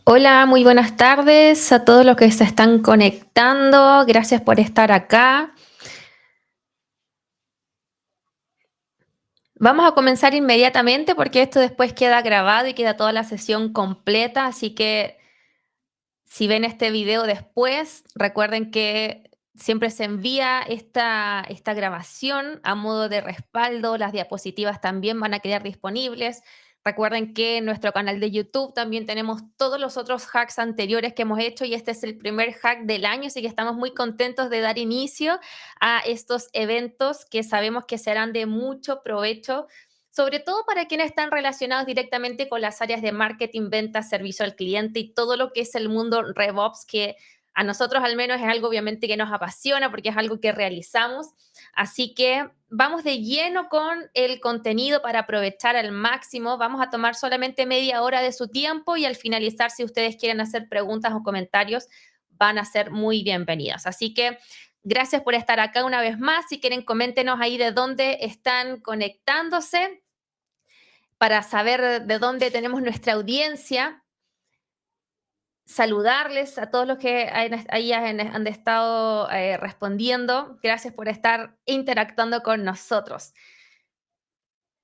Hola, muy buenas tardes a todos los que se están conectando. Gracias por estar acá. Vamos a comenzar inmediatamente porque esto después queda grabado y queda toda la sesión completa. Así que si ven este video después, recuerden que siempre se envía esta grabación a modo de respaldo. Las diapositivas también van a quedar disponibles. Recuerden que en nuestro canal de YouTube también tenemos todos los otros hacks anteriores que hemos hecho y este es el primer hack del año, así que estamos muy contentos de dar inicio a estos eventos que sabemos que serán de mucho provecho, sobre todo para quienes están relacionados directamente con las áreas de marketing, venta, servicio al cliente y todo lo que es el mundo RevOps, que a nosotros al menos es algo obviamente que nos apasiona porque es algo que realizamos. Así que vamos de lleno con el contenido para aprovechar al máximo. Vamos a tomar solamente media hora de su tiempo y al finalizar, si ustedes quieren hacer preguntas o comentarios, van a ser muy bienvenidas. Así que gracias por estar acá una vez más. Si quieren, coméntenos ahí de dónde están conectándose para saber de dónde tenemos nuestra audiencia, saludarles a todos los que ahí han estado respondiendo. Gracias por estar interactuando con nosotros.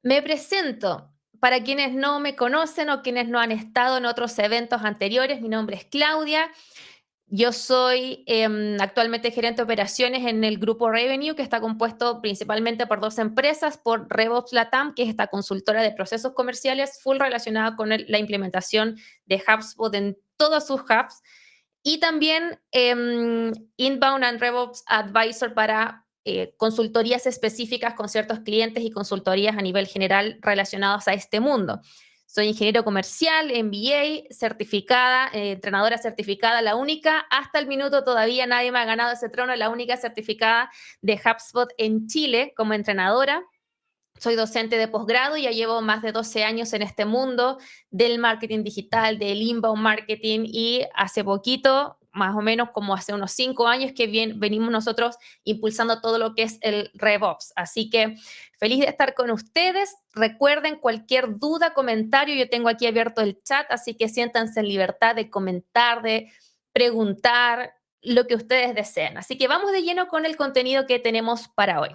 Me presento. Para quienes no me conocen o quienes no han estado en otros eventos anteriores, mi nombre es Claudia. Yo soy actualmente gerente de operaciones en el grupo Revenue, que está compuesto principalmente por dos empresas, por RevOps Latam, que es esta consultora de procesos comerciales full relacionada con la implementación de HubSpot en todos sus hubs, y también Inbound and RevOps Advisor para consultorías específicas con ciertos clientes y consultorías a nivel general relacionados a este mundo. Soy ingeniero comercial, MBA, certificada, entrenadora certificada, la única, hasta el minuto todavía nadie me ha ganado ese trono, la única certificada de HubSpot en Chile como entrenadora. Soy docente de posgrado y ya llevo más de 12 años en este mundo del marketing digital, del inbound marketing, y hace poquito, más o menos como hace unos 5 años, que venimos nosotros impulsando todo lo que es el RevOps. Así que feliz de estar con ustedes. Recuerden, cualquier duda, comentario, yo tengo aquí abierto el chat, así que siéntanse en libertad de comentar, de preguntar lo que ustedes deseen. Así que vamos de lleno con el contenido que tenemos para hoy.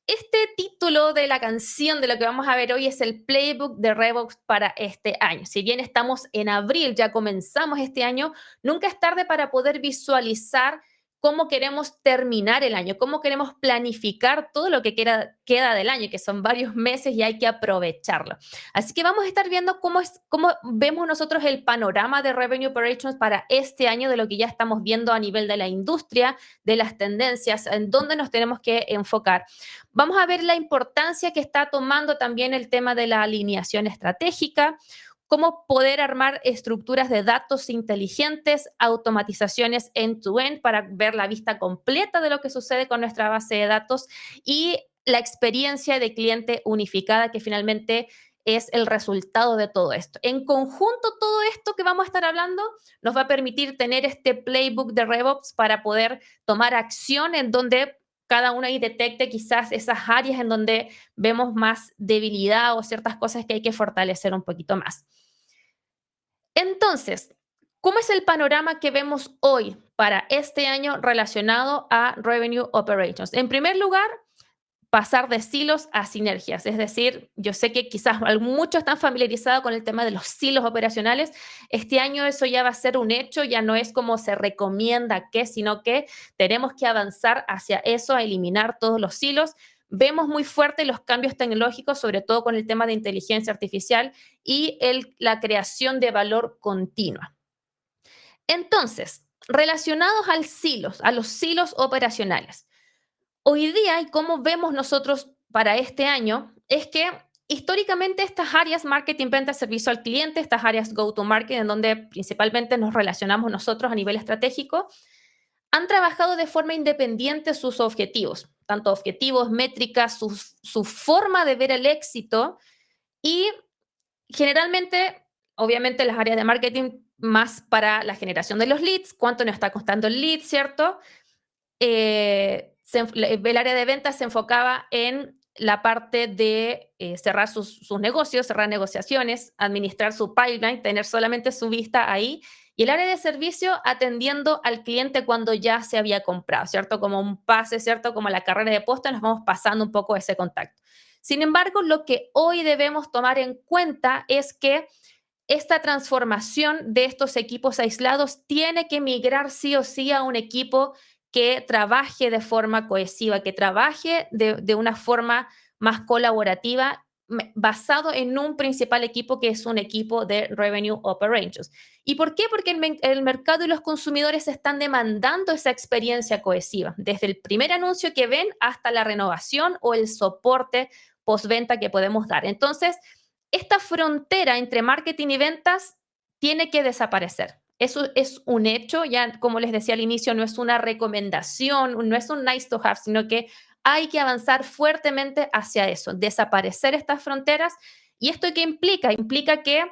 Este título de la canción de lo que vamos a ver hoy es el playbook de RevOps para este año. Si bien estamos en abril, ya comenzamos este año, nunca es tarde para poder visualizar cómo queremos terminar el año, cómo queremos planificar todo lo que queda del año, que son varios meses y hay que aprovecharlo. Así que vamos a estar viendo cómo vemos nosotros el panorama de Revenue Operations para este año, de lo que ya estamos viendo a nivel de la industria, de las tendencias, en dónde nos tenemos que enfocar. Vamos a ver la importancia que está tomando también el tema de la alineación estratégica, cómo poder armar estructuras de datos inteligentes, automatizaciones end-to-end para ver la vista completa de lo que sucede con nuestra base de datos y la experiencia de cliente unificada, que finalmente es el resultado de todo esto. En conjunto, todo esto que vamos a estar hablando nos va a permitir tener este playbook de RevOps para poder tomar acción en donde cada uno ahí detecte quizás esas áreas en donde vemos más debilidad o ciertas cosas que hay que fortalecer un poquito más. Entonces, ¿cómo es el panorama que vemos hoy para este año relacionado a Revenue Operations? En primer lugar, pasar de silos a sinergias. Es decir, yo sé que quizás muchos están familiarizados con el tema de los silos operacionales. Este año eso ya va a ser un hecho, ya no es como se recomienda que, sino que tenemos que avanzar hacia eso, a eliminar todos los silos. Vemos muy fuerte los cambios tecnológicos, sobre todo con el tema de inteligencia artificial y la creación de valor continua. Entonces, relacionados a los silos operacionales. Hoy día, y cómo vemos nosotros para este año, es que históricamente estas áreas, marketing, venta, servicio al cliente, estas áreas go-to-market, en donde principalmente nos relacionamos nosotros a nivel estratégico, han trabajado de forma independiente sus objetivos, tanto objetivos, métricas, su forma de ver el éxito, y generalmente, obviamente, las áreas de marketing más para la generación de los leads, cuánto nos está costando el lead, ¿cierto? El área de ventas se enfocaba en la parte de cerrar sus negocios, cerrar negociaciones, administrar su pipeline, tener solamente su vista ahí, y el área de servicio atendiendo al cliente cuando ya se había comprado, ¿cierto? Como un pase, ¿cierto? Como la carrera de posta, nos vamos pasando un poco ese contacto. Sin embargo, lo que hoy debemos tomar en cuenta es que esta transformación de estos equipos aislados tiene que migrar sí o sí a un equipo que trabaje de forma cohesiva, que trabaje de una forma más colaborativa, basado en un principal equipo que es un equipo de Revenue Operations. ¿Y por qué? Porque el mercado y los consumidores están demandando esa experiencia cohesiva, desde el primer anuncio que ven hasta la renovación o el soporte postventa que podemos dar. Entonces, esta frontera entre marketing y ventas tiene que desaparecer. Eso es un hecho, ya como les decía al inicio, no es una recomendación, no es un nice to have, sino que hay que avanzar fuertemente hacia eso, desaparecer estas fronteras. ¿Y esto qué implica? Implica que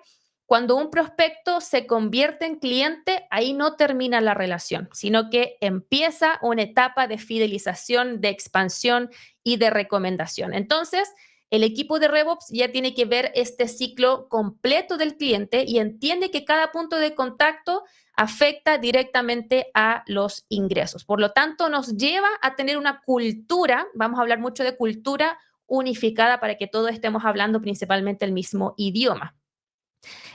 cuando un prospecto se convierte en cliente, ahí no termina la relación, sino que empieza una etapa de fidelización, de expansión y de recomendación. Entonces, el equipo de RevOps ya tiene que ver este ciclo completo del cliente y entiende que cada punto de contacto afecta directamente a los ingresos. Por lo tanto, nos lleva a tener una cultura, vamos a hablar mucho de cultura unificada para que todos estemos hablando principalmente el mismo idioma.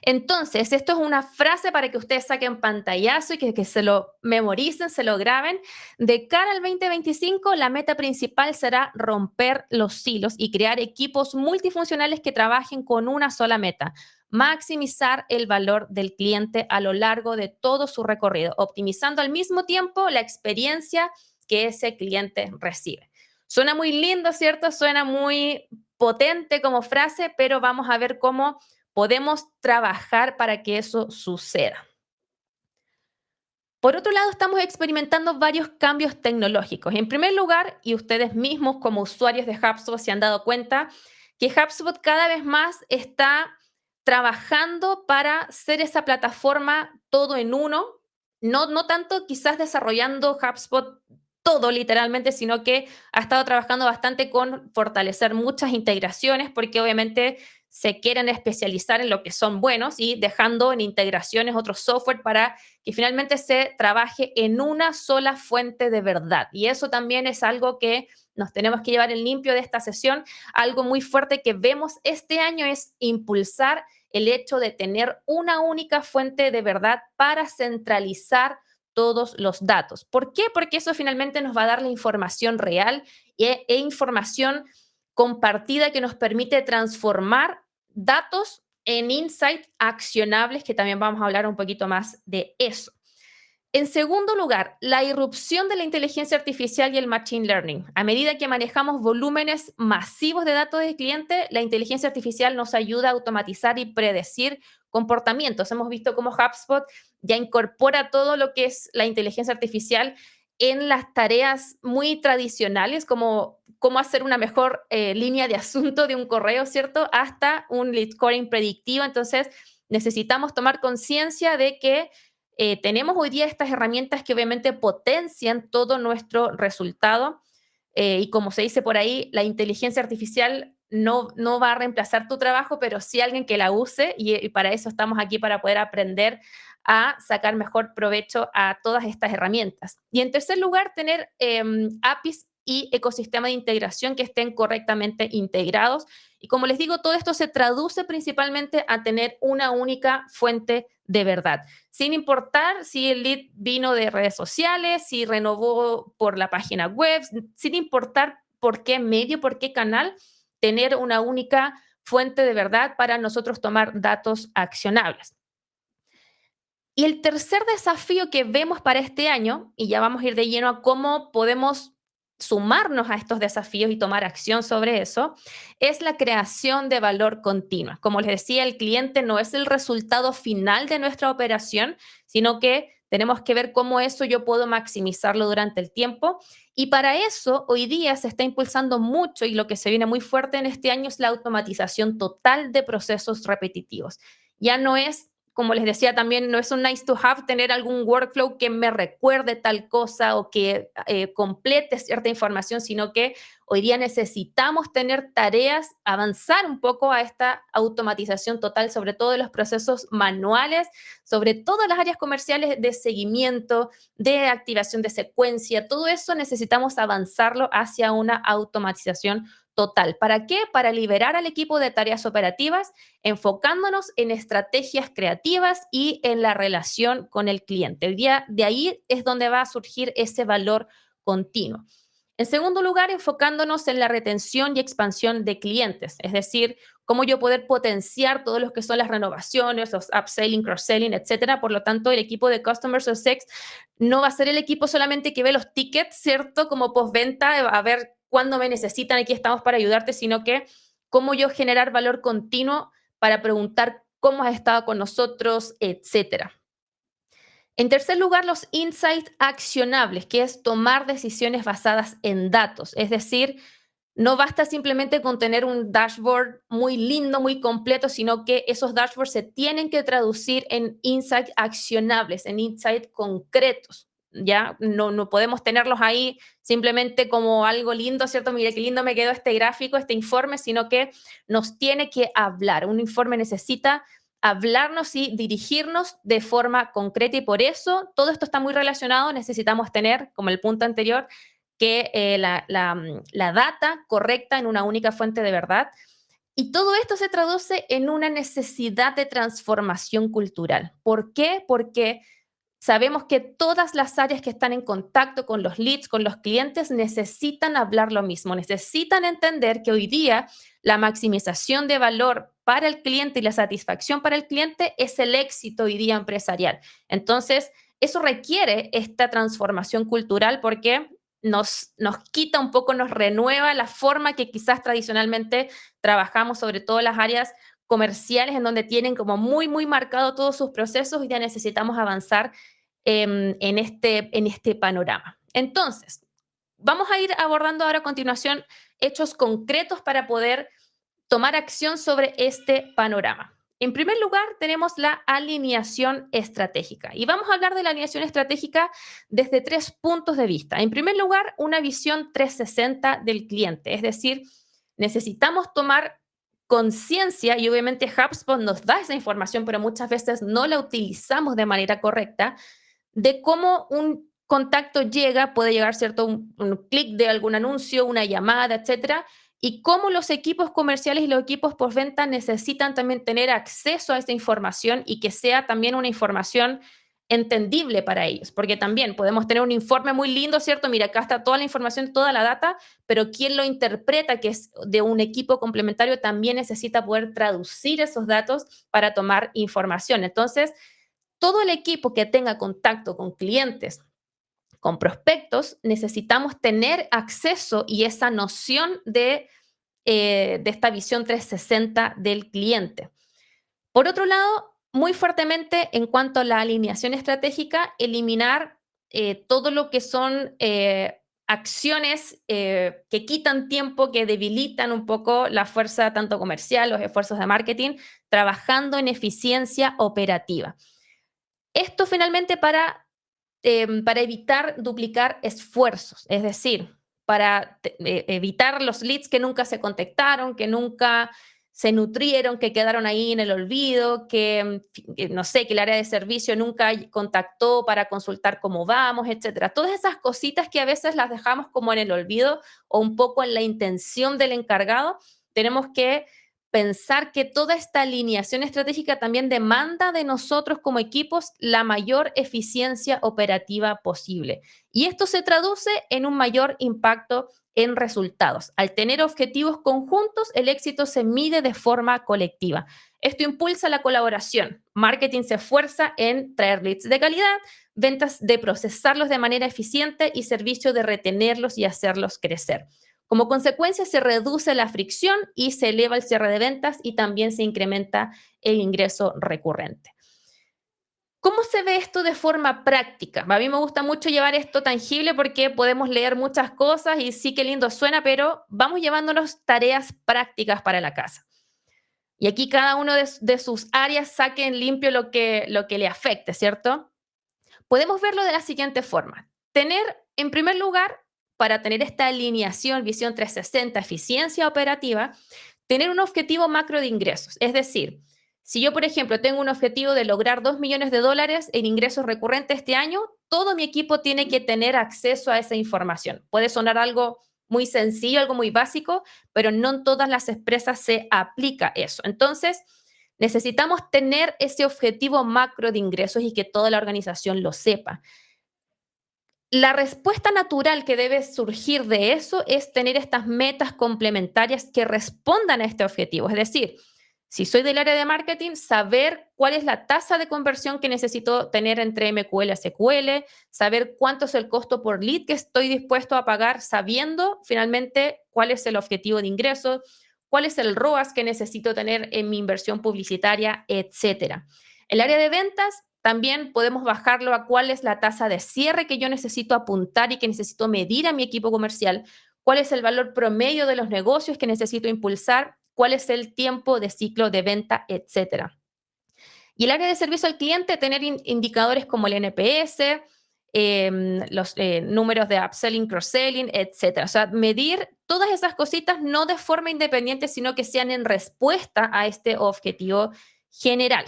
Entonces, esto es una frase para que ustedes saquen pantallazo y que se lo memoricen, se lo graben. De cara al 2025, la meta principal será romper los silos y crear equipos multifuncionales que trabajen con una sola meta: maximizar el valor del cliente a lo largo de todo su recorrido, optimizando al mismo tiempo la experiencia que ese cliente recibe. Suena muy lindo, ¿cierto? Suena muy potente como frase, pero vamos a ver cómo podemos trabajar para que eso suceda. Por otro lado, estamos experimentando varios cambios tecnológicos. En primer lugar, y ustedes mismos como usuarios de HubSpot se han dado cuenta que HubSpot cada vez más está trabajando para ser esa plataforma todo en uno, no tanto quizás desarrollando HubSpot todo literalmente, sino que ha estado trabajando bastante con fortalecer muchas integraciones, porque obviamente se quieren especializar en lo que son buenos y dejando en integraciones otros software para que finalmente se trabaje en una sola fuente de verdad. Y eso también es algo que nos tenemos que llevar en limpio de esta sesión. Algo muy fuerte que vemos este año es impulsar el hecho de tener una única fuente de verdad para centralizar todos los datos. ¿Por qué? Porque eso finalmente nos va a dar la información real e información compartida que nos permite transformar datos en insights accionables, que también vamos a hablar un poquito más de eso. En segundo lugar, la irrupción de la inteligencia artificial y el machine learning. A medida que manejamos volúmenes masivos de datos de cliente, la inteligencia artificial nos ayuda a automatizar y predecir comportamientos. Hemos visto cómo HubSpot ya incorpora todo lo que es la inteligencia artificial en las tareas muy tradicionales, como cómo hacer una mejor línea de asunto de un correo, ¿cierto? Hasta un lead scoring predictivo. Entonces, necesitamos tomar conciencia de que tenemos hoy día estas herramientas que obviamente potencian todo nuestro resultado y como se dice por ahí, la inteligencia artificial no va a reemplazar tu trabajo, pero sí alguien que la use y para eso estamos aquí, para poder aprender a sacar mejor provecho a todas estas herramientas. Y en tercer lugar, tener APIs y ecosistemas de integración que estén correctamente integrados. Y como les digo, todo esto se traduce principalmente a tener una única fuente de verdad, sin importar si el lead vino de redes sociales, si renovó por la página web, sin importar por qué medio, por qué canal, tener una única fuente de verdad para nosotros tomar datos accionables. Y el tercer desafío que vemos para este año, y ya vamos a ir de lleno a cómo podemos sumarnos a estos desafíos y tomar acción sobre eso, es la creación de valor continua. Como les decía, el cliente no es el resultado final de nuestra operación, sino que tenemos que ver cómo eso yo puedo maximizarlo durante el tiempo. Y para eso, hoy día se está impulsando mucho y lo que se viene muy fuerte en este año es la automatización total de procesos repetitivos. Ya no es como les decía también, no es un nice to have tener algún workflow que me recuerde tal cosa o que complete cierta información, sino que hoy día necesitamos tener tareas, avanzar un poco a esta automatización total, sobre todo de los procesos manuales, sobre todas las áreas comerciales de seguimiento, de activación de secuencia, todo eso necesitamos avanzarlo hacia una automatización total. ¿Para qué? Para liberar al equipo de tareas operativas, enfocándonos en estrategias creativas y en la relación con el cliente. El día de ahí es donde va a surgir ese valor continuo. En segundo lugar, enfocándonos en la retención y expansión de clientes, es decir, cómo yo poder potenciar todos los que son las renovaciones, los upselling, cross-selling, etcétera. Por lo tanto, el equipo de Customer Success no va a ser el equipo solamente que ve los tickets, ¿cierto? Como postventa, a ver cuándo me necesitan, aquí estamos para ayudarte, sino que cómo yo generar valor continuo para preguntar cómo has estado con nosotros, etcétera. En tercer lugar, los insights accionables, que es tomar decisiones basadas en datos. Es decir, no basta simplemente con tener un dashboard muy lindo, muy completo, sino que esos dashboards se tienen que traducir en insights accionables, en insights concretos. Ya no podemos tenerlos ahí simplemente como algo lindo, ¿cierto? Mire qué lindo me quedó este gráfico, este informe, sino que nos tiene que hablar. Un informe necesita hablarnos y dirigirnos de forma concreta y por eso todo esto está muy relacionado. Necesitamos tener, como el punto anterior, que la data correcta en una única fuente de verdad. Y todo esto se traduce en una necesidad de transformación cultural. ¿Por qué? Porque sabemos que todas las áreas que están en contacto con los leads, con los clientes, necesitan hablar lo mismo, necesitan entender que hoy día la maximización de valor para el cliente y la satisfacción para el cliente es el éxito hoy día empresarial. Entonces, eso requiere esta transformación cultural porque nos quita un poco, nos renueva la forma que quizás tradicionalmente trabajamos, sobre todo las áreas comerciales, en donde tienen como muy, muy marcado todos sus procesos y ya necesitamos avanzar en este panorama. Entonces, vamos a ir abordando ahora a continuación hechos concretos para poder tomar acción sobre este panorama. En primer lugar, tenemos la alineación estratégica. Y vamos a hablar de la alineación estratégica desde tres puntos de vista. En primer lugar, una visión 360 del cliente, es decir, necesitamos tomar conciencia y obviamente HubSpot nos da esa información, pero muchas veces no la utilizamos de manera correcta, de cómo un contacto llega, puede llegar, ¿cierto? Un clic de algún anuncio, una llamada, etcétera, y cómo los equipos comerciales y los equipos postventa necesitan también tener acceso a esta información y que sea también una información entendible para ellos, porque también podemos tener un informe muy lindo, ¿cierto? Mira, acá está toda la información, toda la data, pero quien lo interpreta, que es de un equipo complementario, también necesita poder traducir esos datos para tomar información. Entonces, todo el equipo que tenga contacto con clientes, con prospectos, necesitamos tener acceso y esa noción de esta visión 360 del cliente. Por otro lado, muy fuertemente en cuanto a la alineación estratégica, eliminar todo lo que son acciones que quitan tiempo, que debilitan un poco la fuerza tanto comercial, los esfuerzos de marketing, trabajando en eficiencia operativa. Esto finalmente para evitar duplicar esfuerzos, es decir, para evitar los leads que nunca se contactaron, que nunca se nutrieron, que quedaron ahí en el olvido, que no sé, que el área de servicio nunca contactó para consultar cómo vamos, etcétera. Todas esas cositas que a veces las dejamos como en el olvido o un poco en la intención del encargado, tenemos que pensar que toda esta alineación estratégica también demanda de nosotros como equipos la mayor eficiencia operativa posible. Y esto se traduce en un mayor impacto en resultados. Al tener objetivos conjuntos, el éxito se mide de forma colectiva. Esto impulsa la colaboración. Marketing se esfuerza en traer leads de calidad, ventas de procesarlos de manera eficiente y servicio de retenerlos y hacerlos crecer. Como consecuencia, se reduce la fricción y se eleva el cierre de ventas y también se incrementa el ingreso recurrente. ¿Cómo se ve esto de forma práctica? A mí me gusta mucho llevar esto tangible porque podemos leer muchas cosas y sí que lindo suena, pero vamos llevándonos tareas prácticas para la casa. Y aquí cada uno de sus áreas saque en limpio lo que le afecte, ¿cierto? Podemos verlo de la siguiente forma. Tener, en primer lugar, para tener esta alineación, visión 360, eficiencia operativa, tener un objetivo macro de ingresos. Es decir, si yo, por ejemplo, tengo un objetivo de lograr $2 millones en ingresos recurrentes este año, todo mi equipo tiene que tener acceso a esa información. Puede sonar algo muy sencillo, algo muy básico, pero no en todas las empresas se aplica eso. Entonces, necesitamos tener ese objetivo macro de ingresos y que toda la organización lo sepa. La respuesta natural que debe surgir de eso es tener estas metas complementarias que respondan a este objetivo. Es decir, si soy del área de marketing, saber cuál es la tasa de conversión que necesito tener entre MQL a SQL, saber cuánto es el costo por lead que estoy dispuesto a pagar, sabiendo finalmente cuál es el objetivo de ingresos, cuál es el ROAS que necesito tener en mi inversión publicitaria, etcétera. El área de ventas también podemos bajarlo a cuál es la tasa de cierre que yo necesito apuntar y que necesito medir a mi equipo comercial, cuál es el valor promedio de los negocios que necesito impulsar, cuál es el tiempo de ciclo de venta, etcétera. Y el área de servicio al cliente, tener indicadores como el NPS, los números de upselling, cross-selling, etcétera. O sea, medir todas esas cositas no de forma independiente, sino que sean en respuesta a este objetivo general.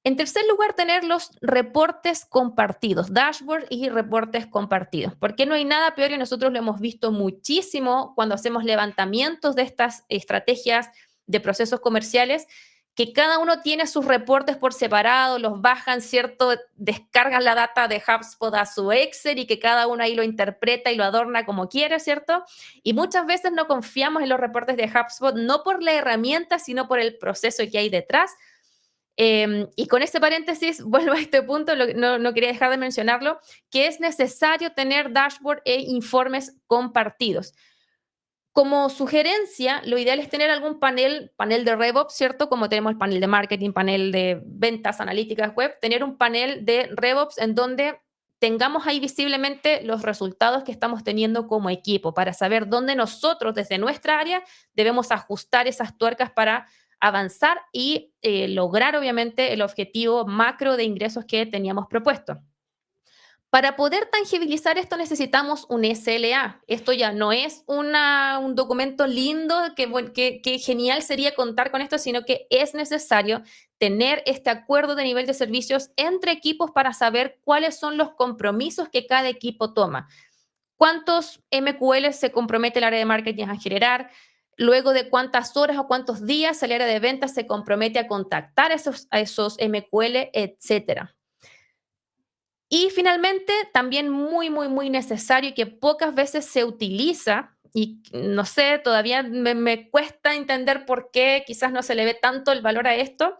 En tercer lugar, tener los reportes compartidos, dashboard y reportes compartidos, porque no hay nada peor y nosotros lo hemos visto muchísimo cuando hacemos levantamientos de estas estrategias de procesos comerciales, que cada uno tiene sus reportes por separado, los bajan, ¿cierto? Descargan la data de HubSpot a su Excel y que cada uno ahí lo interpreta y lo adorna como quiere, ¿cierto? Y muchas veces no confiamos en los reportes de HubSpot, no por la herramienta, sino por el proceso que hay detrás. Y con ese paréntesis, vuelvo a este punto, no quería dejar de mencionarlo, que es necesario tener dashboard e informes compartidos. Como sugerencia, lo ideal es tener algún panel de RevOps, ¿cierto? Como tenemos el panel de marketing, panel de ventas analíticas web, tener un panel de RevOps en donde tengamos ahí visiblemente los resultados que estamos teniendo como equipo para saber dónde nosotros desde nuestra área debemos ajustar esas tuercas para avanzar y lograr obviamente el objetivo macro de ingresos que teníamos propuesto. Para poder tangibilizar esto necesitamos un SLA. Esto ya no es un documento lindo, que genial sería contar con esto, sino que es necesario tener este acuerdo de nivel de servicios entre equipos para saber cuáles son los compromisos que cada equipo toma. ¿Cuántos MQL se compromete el área de marketing a generar? Luego de cuántas horas o cuántos días el área de ventas se compromete a contactar a esos MQL, etcétera. Y finalmente, también muy, muy, muy necesario y que pocas veces se utiliza, y no sé, todavía me cuesta entender por qué quizás no se le ve tanto el valor a esto.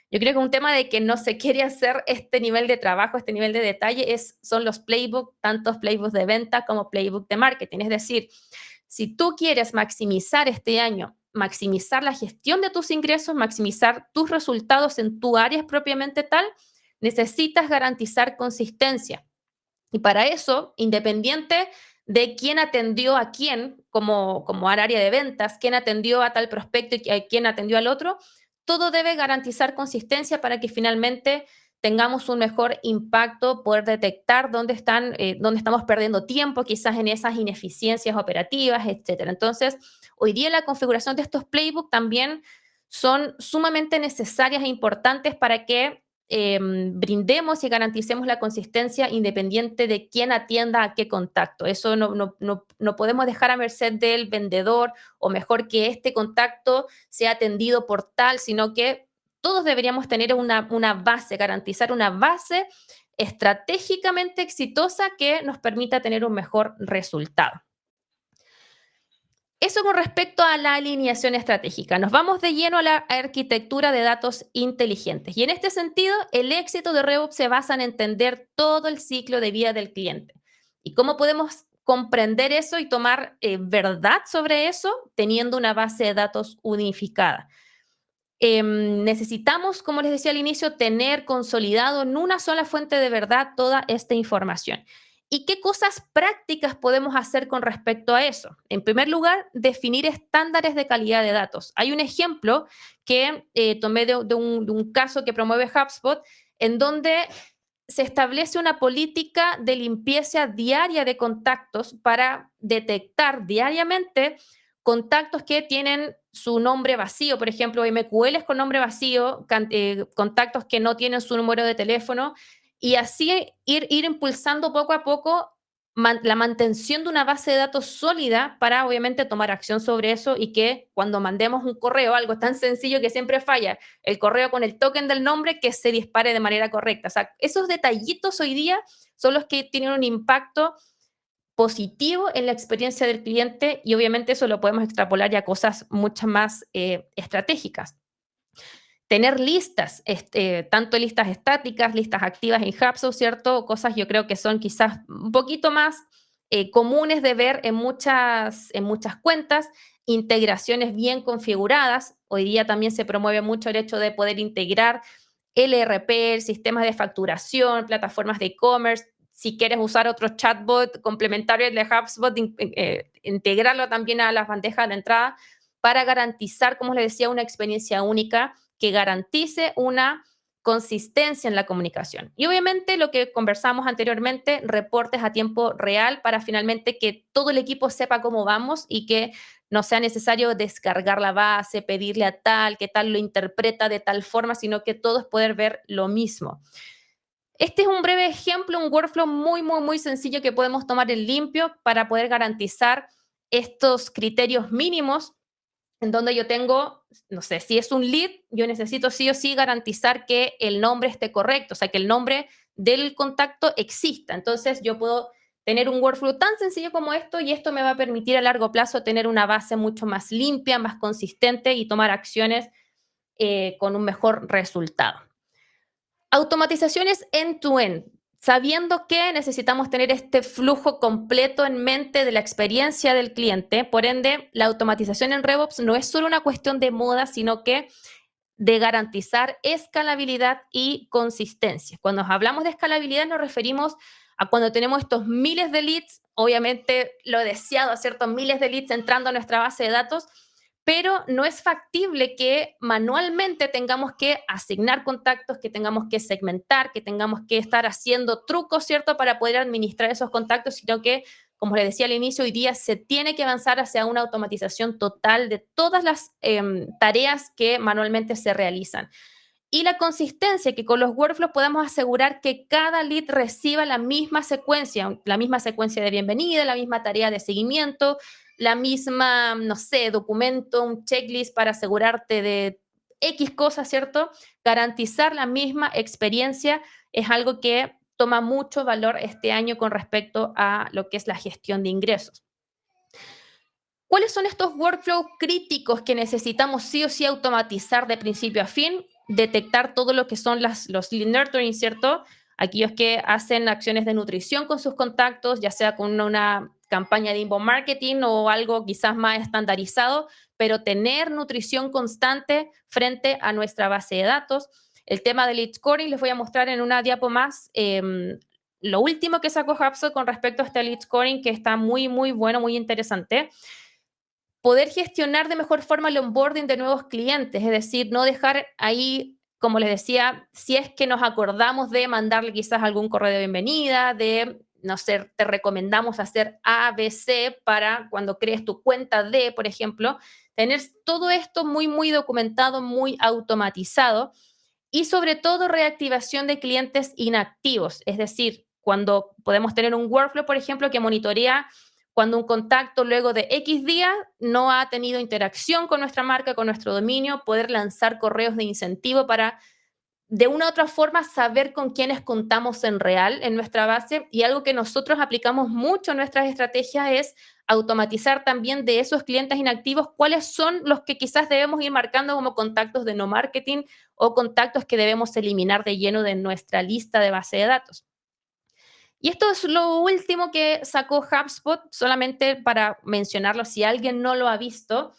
Yo creo que un tema de que no se quiere hacer este nivel de trabajo, este nivel de detalle, son los playbooks, tantos playbooks de venta como playbook de marketing. Es decir, si tú quieres maximizar este año, maximizar la gestión de tus ingresos, maximizar tus resultados en tu área propiamente tal, necesitas garantizar consistencia. Y para eso, independiente de quién atendió a quién, como área de ventas, quién atendió a tal prospecto y quién atendió al otro, todo debe garantizar consistencia para que finalmente tengamos un mejor impacto, poder detectar dónde estamos perdiendo tiempo, quizás en esas ineficiencias operativas, etcétera. Entonces, hoy día la configuración de estos playbooks también son sumamente necesarias e importantes para que brindemos y garanticemos la consistencia independiente de quién atienda a qué contacto. Eso no podemos dejar a merced del vendedor o mejor que este contacto sea atendido por tal, sino que todos deberíamos tener una base, garantizar una base estratégicamente exitosa que nos permita tener un mejor resultado. Eso con respecto a la alineación estratégica. Nos vamos de lleno a la arquitectura de datos inteligentes. Y en este sentido, el éxito de RevOps se basa en entender todo el ciclo de vida del cliente. ¿Y cómo podemos comprender eso y tomar verdad sobre eso teniendo una base de datos unificada? Necesitamos, como les decía al inicio, tener consolidado en una sola fuente de verdad toda esta información. ¿Y qué cosas prácticas podemos hacer con respecto a eso? En primer lugar, definir estándares de calidad de datos. Hay un ejemplo que tomé de un caso que promueve HubSpot, en donde se establece una política de limpieza diaria de contactos para detectar diariamente contactos que tienen su nombre vacío, por ejemplo, MQLs con nombre vacío, contactos que no tienen su número de teléfono, y así ir impulsando poco a poco la mantención de una base de datos sólida para obviamente tomar acción sobre eso y que cuando mandemos un correo, algo tan sencillo que siempre falla, el correo con el token del nombre, que se dispare de manera correcta. O sea, esos detallitos hoy día son los que tienen un impacto positivo en la experiencia del cliente y obviamente eso lo podemos extrapolar ya a cosas mucho más estratégicas. Tener listas, tanto listas estáticas, listas activas en HubSpot, ¿cierto? Cosas yo creo que son quizás un poquito más comunes de ver en muchas cuentas, integraciones bien configuradas. Hoy día también se promueve mucho el hecho de poder integrar LRP, sistemas de facturación, plataformas de e-commerce. Si quieres usar otro chatbot complementario de HubSpot, integrarlo también a las bandejas de entrada para garantizar, como les decía, una experiencia única que garantice una consistencia en la comunicación. Y obviamente lo que conversamos anteriormente, reportes a tiempo real para finalmente que todo el equipo sepa cómo vamos y que no sea necesario descargar la base, pedirle a tal, que tal lo interpreta de tal forma, sino que todos poder ver lo mismo. Este es un breve ejemplo, un workflow muy, muy, muy sencillo que podemos tomar en limpio para poder garantizar estos criterios mínimos en donde yo tengo, no sé, si es un lead, yo necesito sí o sí garantizar que el nombre esté correcto, o sea, que el nombre del contacto exista. Entonces, yo puedo tener un workflow tan sencillo como esto y esto me va a permitir a largo plazo tener una base mucho más limpia, más consistente y tomar acciones con un mejor resultado. Automatizaciones end-to-end, sabiendo que necesitamos tener este flujo completo en mente de la experiencia del cliente. Por ende, la automatización en RevOps no es solo una cuestión de moda, sino que de garantizar escalabilidad y consistencia. Cuando hablamos de escalabilidad nos referimos a cuando tenemos estos miles de leads, obviamente lo deseado, ¿cierto? Miles de leads entrando a nuestra base de datos, pero no es factible que manualmente tengamos que asignar contactos, que tengamos que segmentar, que tengamos que estar haciendo trucos, ¿cierto?, para poder administrar esos contactos, sino que, como les decía al inicio, hoy día se tiene que avanzar hacia una automatización total de todas las tareas que manualmente se realizan. Y la consistencia, que con los workflows podamos asegurar que cada lead reciba la misma secuencia de bienvenida, la misma tarea de seguimiento, la misma, no sé, documento, un checklist para asegurarte de X cosas, ¿cierto? Garantizar la misma experiencia es algo que toma mucho valor este año con respecto a lo que es la gestión de ingresos. ¿Cuáles son estos workflows críticos que necesitamos sí o sí automatizar de principio a fin? Detectar todo lo que son los lead nurturing, ¿cierto? Aquellos que hacen acciones de nutrición con sus contactos, ya sea con una campaña de inbound marketing o algo quizás más estandarizado, pero tener nutrición constante frente a nuestra base de datos. El tema del lead scoring, les voy a mostrar en una diapo más lo último que sacó HubSpot con respecto a este lead scoring, que está muy, muy bueno, muy interesante. Poder gestionar de mejor forma el onboarding de nuevos clientes, es decir, no dejar ahí, como les decía, si es que nos acordamos de mandarle quizás algún correo de bienvenida, de, no sé, te recomendamos hacer ABC para cuando crees tu cuenta de, por ejemplo, tener todo esto muy, muy documentado, muy automatizado y sobre todo reactivación de clientes inactivos, es decir, cuando podemos tener un workflow, por ejemplo, que monitorea cuando un contacto luego de X días no ha tenido interacción con nuestra marca, con nuestro dominio, poder lanzar correos de incentivo para de una u otra forma saber con quiénes contamos en real en nuestra base. Y algo que nosotros aplicamos mucho en nuestras estrategias es automatizar también de esos clientes inactivos cuáles son los que quizás debemos ir marcando como contactos de no marketing o contactos que debemos eliminar de lleno de nuestra lista de base de datos. Y esto es lo último que sacó HubSpot, solamente para mencionarlo si alguien no lo ha visto,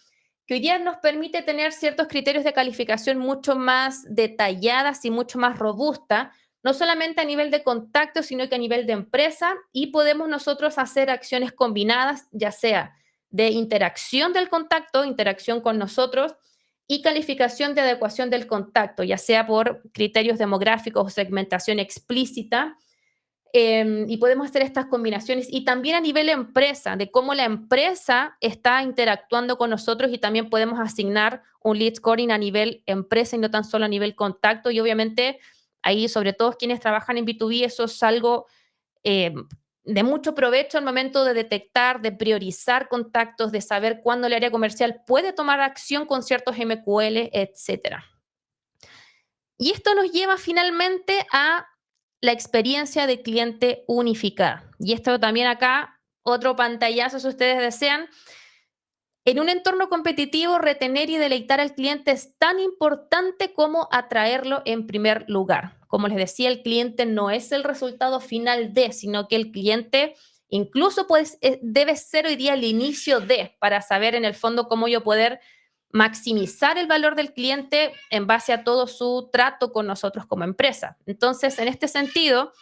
que hoy día nos permite tener ciertos criterios de calificación mucho más detalladas y mucho más robustas no solamente a nivel de contacto, sino que a nivel de empresa, y podemos nosotros hacer acciones combinadas, ya sea de interacción del contacto, interacción con nosotros, y calificación de adecuación del contacto, ya sea por criterios demográficos o segmentación explícita, y podemos hacer estas combinaciones. Y también a nivel empresa, de cómo la empresa está interactuando con nosotros y también podemos asignar un lead scoring a nivel empresa y no tan solo a nivel contacto. Y obviamente ahí, sobre todo quienes trabajan en B2B, eso es algo eh, de mucho provecho al momento de detectar, de priorizar contactos, de saber cuándo el área comercial puede tomar acción con ciertos MQL, etcétera. Y esto nos lleva finalmente a la experiencia de cliente unificada. Y esto también acá, otro pantallazo si ustedes desean. En un entorno competitivo, retener y deleitar al cliente es tan importante como atraerlo en primer lugar. Como les decía, el cliente no es el resultado final de, sino que el cliente incluso pues, debe ser hoy día el inicio de, para saber en el fondo cómo yo poder maximizar el valor del cliente en base a todo su trato con nosotros como empresa. Entonces, en este sentido,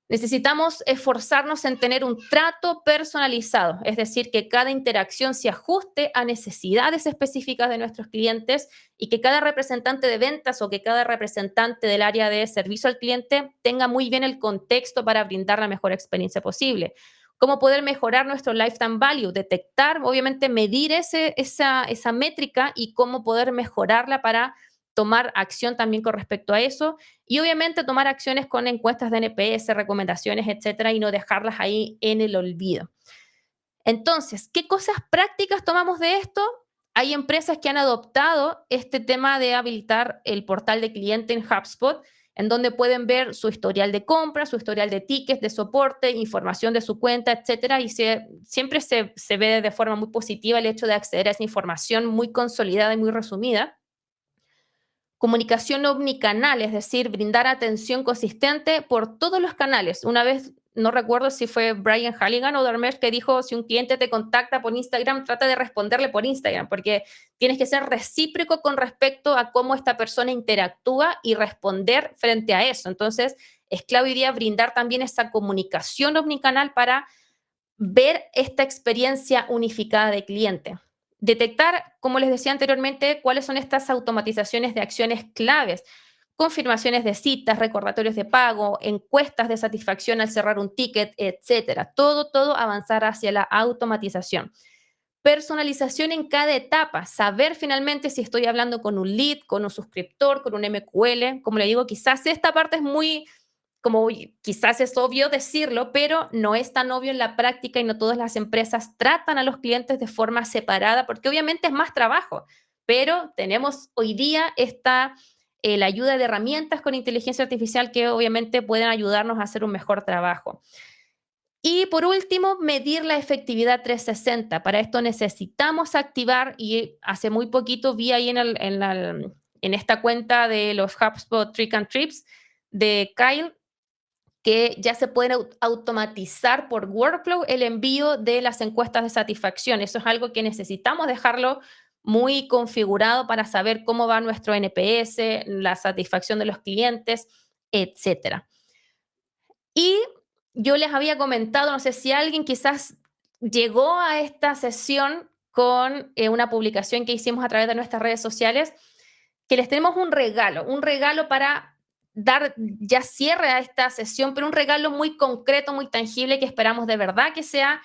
necesitamos esforzarnos en tener un trato personalizado, es decir, que cada interacción se ajuste a necesidades específicas de nuestros clientes y que cada representante de ventas o que cada representante del área de servicio al cliente tenga muy bien el contexto para brindar la mejor experiencia posible. Cómo poder mejorar nuestro lifetime value, detectar, obviamente medir esa métrica y cómo poder mejorarla para tomar acción también con respecto a eso y obviamente tomar acciones con encuestas de NPS, recomendaciones, etcétera, y no dejarlas ahí en el olvido. Entonces, ¿qué cosas prácticas tomamos de esto? Hay empresas que han adoptado este tema de habilitar el portal de cliente en HubSpot, en donde pueden ver su historial de compra, su historial de tickets, de soporte, información de su cuenta, etcétera, y siempre se ve de forma muy positiva el hecho de acceder a esa información muy consolidada y muy resumida. Comunicación omnicanal, es decir, brindar atención consistente por todos los canales. Una vez, no recuerdo si fue Brian Halligan o Darmesh que dijo, si un cliente te contacta por Instagram, trata de responderle por Instagram, porque tienes que ser recíproco con respecto a cómo esta persona interactúa y responder frente a eso. Entonces, es clave hoy día brindar también esa comunicación omnicanal para ver esta experiencia unificada de cliente. Detectar, como les decía anteriormente, cuáles son estas automatizaciones de acciones claves, confirmaciones de citas, recordatorios de pago, encuestas de satisfacción al cerrar un ticket, etcétera. Todo avanzar hacia la automatización. Personalización en cada etapa, saber finalmente si estoy hablando con un lead, con un suscriptor, con un MQL. Como le digo, quizás esta parte es muy como quizás es obvio decirlo, pero no es tan obvio en la práctica y no todas las empresas tratan a los clientes de forma separada, porque obviamente es más trabajo, pero tenemos hoy día la ayuda de herramientas con inteligencia artificial que obviamente pueden ayudarnos a hacer un mejor trabajo. Y por último, medir la efectividad 360. Para esto necesitamos activar, y hace muy poquito vi ahí en esta cuenta de los HubSpot Trick and Trips de Kyle, que ya se pueden automatizar por workflow el envío de las encuestas de satisfacción. Eso es algo que necesitamos dejarlo muy configurado para saber cómo va nuestro NPS, la satisfacción de los clientes, etcétera. Y yo les había comentado, no sé si alguien quizás llegó a esta sesión con una publicación que hicimos a través de nuestras redes sociales, que les tenemos un regalo para dar ya cierre a esta sesión, pero un regalo muy concreto, muy tangible, que esperamos de verdad que sea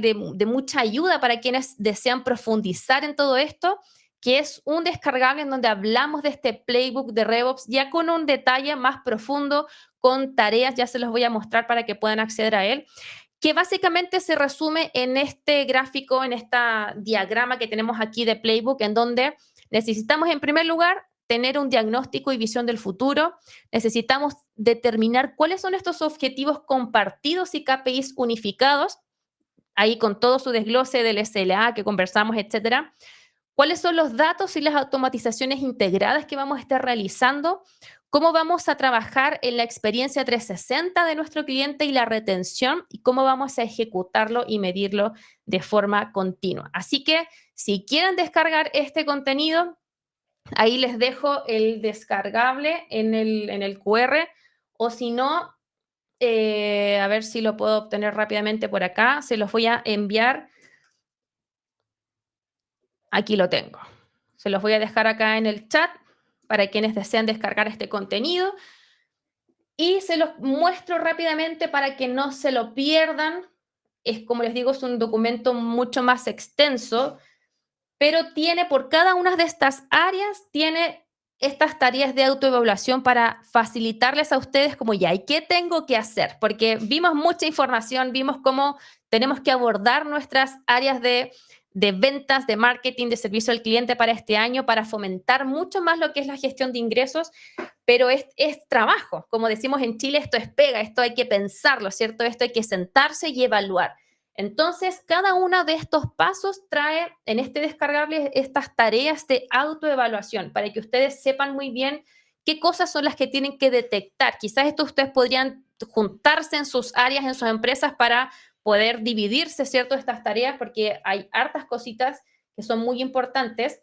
de mucha ayuda para quienes desean profundizar en todo esto, que es un descargable en donde hablamos de este playbook de RevOps ya con un detalle más profundo, con tareas, ya se los voy a mostrar para que puedan acceder a él, que básicamente se resume en este gráfico, en este diagrama que tenemos aquí de playbook, en donde necesitamos en primer lugar tener un diagnóstico y visión del futuro, necesitamos determinar cuáles son estos objetivos compartidos y KPIs unificados, ahí con todo su desglose del SLA que conversamos, etcétera. ¿Cuáles son los datos y las automatizaciones integradas que vamos a estar realizando? ¿Cómo vamos a trabajar en la experiencia 360 de nuestro cliente y la retención? ¿Y cómo vamos a ejecutarlo y medirlo de forma continua? Así que si quieren descargar este contenido, ahí les dejo el descargable en el QR, o si no, a ver si lo puedo obtener rápidamente por acá, se los voy a enviar, aquí lo tengo. Se los voy a dejar acá en el chat para quienes desean descargar este contenido y se los muestro rápidamente para que no se lo pierdan. Es como les digo, es un documento mucho más extenso, pero tiene por cada una de estas áreas, tiene estas tareas de autoevaluación para facilitarles a ustedes como ya, ¿y qué tengo que hacer? Porque vimos mucha información, vimos cómo tenemos que abordar nuestras áreas de ventas, de marketing, de servicio al cliente para este año, para fomentar mucho más lo que es la gestión de ingresos, pero es trabajo. Como decimos en Chile, esto es pega, esto hay que pensarlo, ¿cierto? Esto hay que sentarse y evaluar. Entonces, cada uno de estos pasos trae en este descargable estas tareas de autoevaluación para que ustedes sepan muy bien qué cosas son las que tienen que detectar. Quizás esto ustedes podrían juntarse en sus áreas, en sus empresas para poder dividirse, ¿cierto? Estas tareas porque hay hartas cositas que son muy importantes.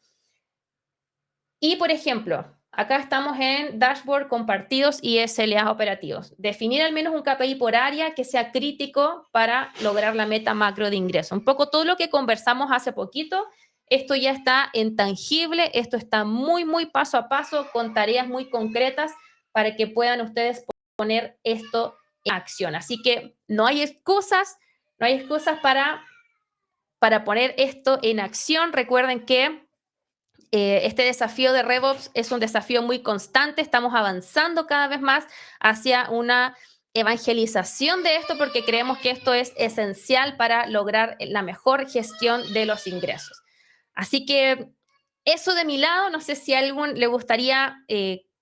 Y, por ejemplo, acá estamos en dashboard compartidos y SLA operativos. Definir al menos un KPI por área que sea crítico para lograr la meta macro de ingreso. Un poco todo lo que conversamos hace poquito, esto ya está en tangible, esto está muy, muy paso a paso, con tareas muy concretas para que puedan ustedes poner esto en acción. Así que no hay excusas, no hay excusas para poner esto en acción. Recuerden que este desafío de RevOps es un desafío muy constante, estamos avanzando cada vez más hacia una evangelización de esto porque creemos que esto es esencial para lograr la mejor gestión de los ingresos. Así que eso de mi lado, no sé si a algún le gustaría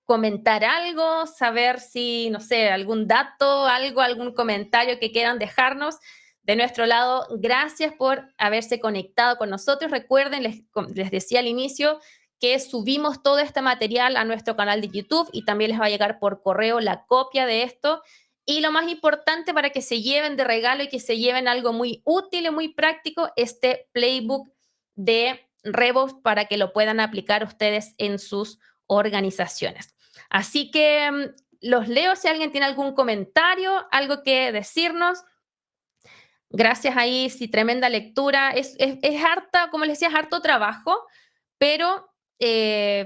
comentar algo, saber si, no sé, algún dato, algo, algún comentario que quieran dejarnos. De nuestro lado, gracias por haberse conectado con nosotros. Recuerden, les decía al inicio, que subimos todo este material a nuestro canal de YouTube y también les va a llegar por correo la copia de esto. Y lo más importante para que se lleven de regalo y que se lleven algo muy útil y muy práctico, este playbook de RevOps para que lo puedan aplicar ustedes en sus organizaciones. Así que los leo si alguien tiene algún comentario, algo que decirnos. Gracias ahí, sí, tremenda lectura. Es harta, como les decía, es harto trabajo, pero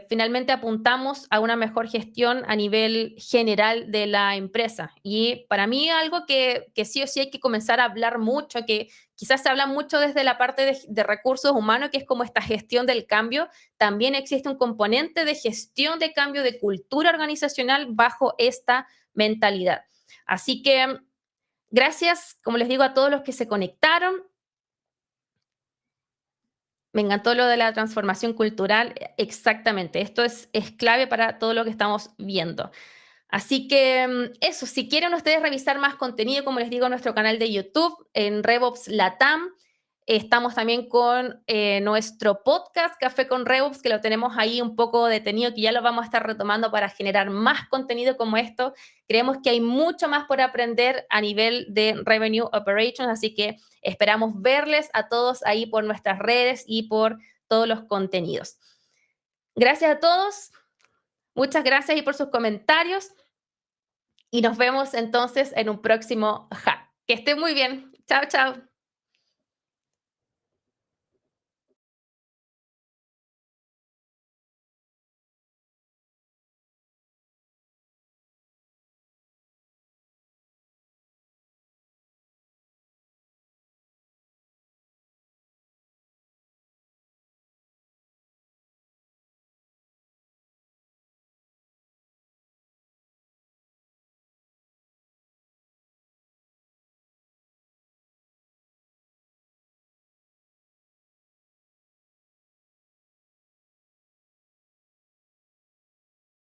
finalmente apuntamos a una mejor gestión a nivel general de la empresa. Y para mí algo que sí o sí hay que comenzar a hablar mucho, que quizás se habla mucho desde la parte de recursos humanos, que es como esta gestión del cambio, también existe un componente de gestión de cambio de cultura organizacional bajo esta mentalidad. Así que gracias, como les digo, a todos los que se conectaron. Me encantó lo de la transformación cultural. Exactamente, esto es clave para todo lo que estamos viendo. Así que eso, si quieren ustedes revisar más contenido, como les digo, en nuestro canal de YouTube, en RevOps Latam, estamos también con nuestro podcast Café con RevOps, que lo tenemos ahí un poco detenido, que ya lo vamos a estar retomando para generar más contenido como esto. Creemos que hay mucho más por aprender a nivel de Revenue Operations, así que esperamos verles a todos ahí por nuestras redes y por todos los contenidos. Gracias a todos, muchas gracias y por sus comentarios. Y nos vemos entonces en un próximo Hack. Que esté muy bien. Chao, chao.